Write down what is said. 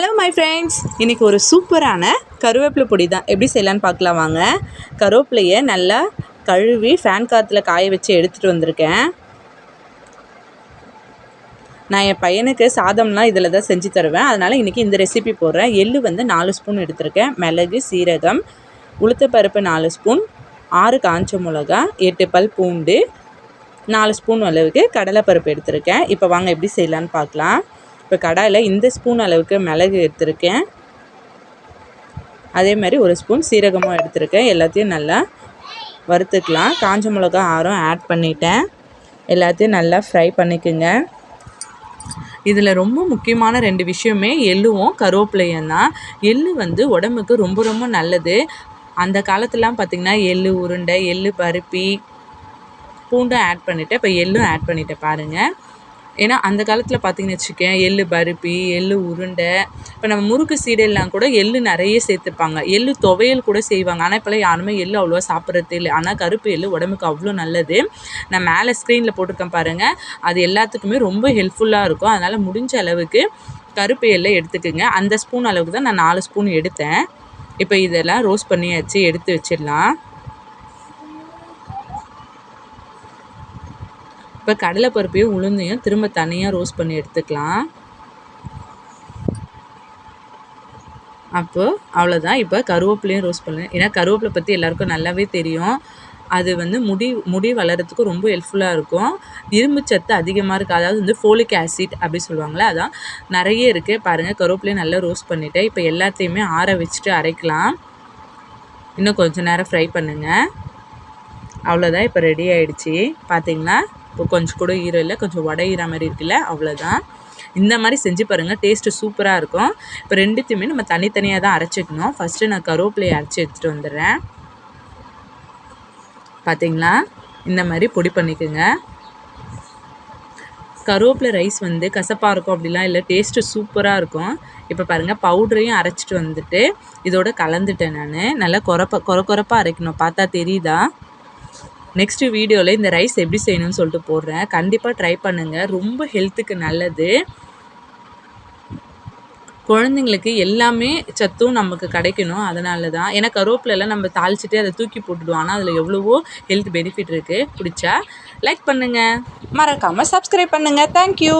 Hello my friends, இன்றைக்கி ஒரு சூப்பரான கருவேப்பிலை பொடி தான் எப்படி செய்யலான்னு பார்க்கலாம் வாங்க. கருவேப்பிலையை நல்லா கழுவி ஃபேன் காற்றுல காய வச்சு எடுத்துகிட்டு வந்திருக்கேன். நான் என் பையனுக்கு சாதம்லாம் இதில் தான் செஞ்சு தருவேன், அதனால் இன்றைக்கி இந்த ரெசிபி போடுறேன். எள்ளு வந்து 4 ஸ்பூன் எடுத்திருக்கேன், மிளகு, சீரகம், உளுத்தப்பருப்பு 4 ஸ்பூன், 6 காஞ்ச மிளகா, 8 பல் பூண்டு, 4 ஸ்பூன் அளவுக்கு கடலைப்பருப்பு எடுத்திருக்கேன். இப்போ வாங்க எப்படி செய்யலான்னு பார்க்கலாம். இப்போ கடாயில் இந்த ஸ்பூன் அளவுக்கு மிளகு எடுத்திருக்கேன், அதே மாதிரி 1 ஸ்பூன் சீரகமும் எடுத்திருக்கேன். எல்லாத்தையும் நல்லா வறுத்துக்கலாம். காஞ்ச மிளகா 6 ஆட் பண்ணிட்டேன். எல்லாத்தையும் நல்லா ஃப்ரை பண்ணிக்கோங்க. இதில் ரொம்ப முக்கியமான 2 விஷயமே எள்ளுவும் கருவேப்பிலையும் தான். எள்ளு வந்து உடம்புக்கு ரொம்ப ரொம்ப நல்லது. அந்த காலத்துலாம் பார்த்திங்கன்னா எள்ளு உருண்டை, எள்ளு பருப்பி, பூண்டும் ஆட் பண்ணிவிட்டேன். இப்போ எள்ளும் ஆட் பண்ணிவிட்டேன் பாருங்கள். ஏன்னா அந்த காலத்தில் பார்த்திங்கன்னு வச்சுக்கேன், எள்ளு பருப்பி, எள்ளு உருண்டை, இப்போ நம்ம முறுக்கு சீடையெல்லாம் கூட எள்ளு நிறைய சேர்த்துப்பாங்க. எள்ளு துவையல் கூட செய்வாங்க. ஆனால் இப்போலாம் யாருமே எள்ளு அவ்வளோவா சாப்பிட்றதே இல்லை. ஆனால் கருப்பு எள்ளு உடம்புக்கு அவ்வளோ நல்லது. நான் மேலே ஸ்க்ரீனில் போட்டிருக்கேன் பாருங்கள், அது எல்லாத்துக்குமே ரொம்ப ஹெல்ப்ஃபுல்லாக இருக்கும். அதனால் முடிஞ்ச அளவுக்கு கருப்பு எள்ளை எடுத்துக்கோங்க. அந்த ஸ்பூன் அளவுக்கு தான் நான் 4 ஸ்பூன் எடுத்தேன். இப்போ இதெல்லாம் ரோஸ்ட் பண்ணியாச்சு, எடுத்து வச்சிடலாம். இப்போ கடலைப்பருப்பையும் உளுந்தையும் திரும்ப தனியாக ரோஸ்ட் பண்ணி எடுத்துக்கலாம். அப்போது அவ்வளோதான். இப்போ கருவேப்பிலையும் ரோஸ்ட் பண்ணேன். ஏன்னா கருவேப்பிலை பற்றி எல்லாருக்கும் நல்லாவே தெரியும். அது வந்து முடி வளர்கிறதுக்கு ரொம்ப ஹெல்ப்ஃபுல்லாக இருக்கும். இரும்பு சத்து அதிகமாக இருக்குது. அதாவது வந்து ஃபோலிக் ஆசிட் அப்படி சொல்லுவாங்களே, அதான் நிறைய இருக்குது. பாருங்கள், கருவேப்பிலையும் நல்லா ரோஸ்ட் பண்ணிவிட்டேன். இப்போ எல்லாத்தையுமே ஆற வச்சுட்டு அரைக்கலாம். இன்னும் கொஞ்சம் நேரம் ஃப்ரை பண்ணுங்கள். அவ்வளோதான், இப்போ ரெடி ஆகிடுச்சி. பார்த்திங்களா, இப்போ கொஞ்சம் கூட ஈரம் இல்லை, கொஞ்சம் உடையிற மாதிரி இருக்குல்ல, அவ்வளோதான். இந்த மாதிரி செஞ்சு பாருங்கள், டேஸ்ட்டு சூப்பராக இருக்கும். இப்போ ரெண்டுத்தையுமே நம்ம தனித்தனியாக தான் அரைச்சிக்கணும். ஃபஸ்ட்டு நான் கருவேப்பிலையை அரைச்சி எடுத்துகிட்டு வந்துடுறேன். பார்த்திங்களா, இந்த மாதிரி பொடி பண்ணிக்கோங்க. கருவேப்பிலை ரைஸ் வந்து கசப்பாக இருக்கும் அப்படிலாம் இல்லை, டேஸ்ட்டு சூப்பராக இருக்கும். இப்போ பாருங்கள், பவுடரையும் அரைச்சிட்டு வந்துட்டு இதோட கலந்துட்டேன். நான் நல்லா கொரப்பாக அரைக்கணும். பார்த்தா தெரியுதா? நெக்ஸ்ட்டு வீடியோவில் இந்த ரைஸ் எப்படி செய்யணும்னு சொல்லிட்டு போடுறேன். கண்டிப்பாக ட்ரை பண்ணுங்கள், ரொம்ப ஹெல்த்துக்கு நல்லது. குழந்தைங்களுக்கு எல்லாமே சத்தும் நமக்கு கிடைக்கணும், அதனால தான். ஏன்னா கருவேப்பிலெல்லாம் நம்ம தாளிச்சிட்டு அதை தூக்கி போட்டுடுவோம். ஆனால் அதில் எவ்வளவோ ஹெல்த் பெனிஃபிட் இருக்குது. பிடிச்சா லைக் பண்ணுங்கள், மறக்காமல் சப்ஸ்கிரைப் பண்ணுங்கள். தேங்க்யூ.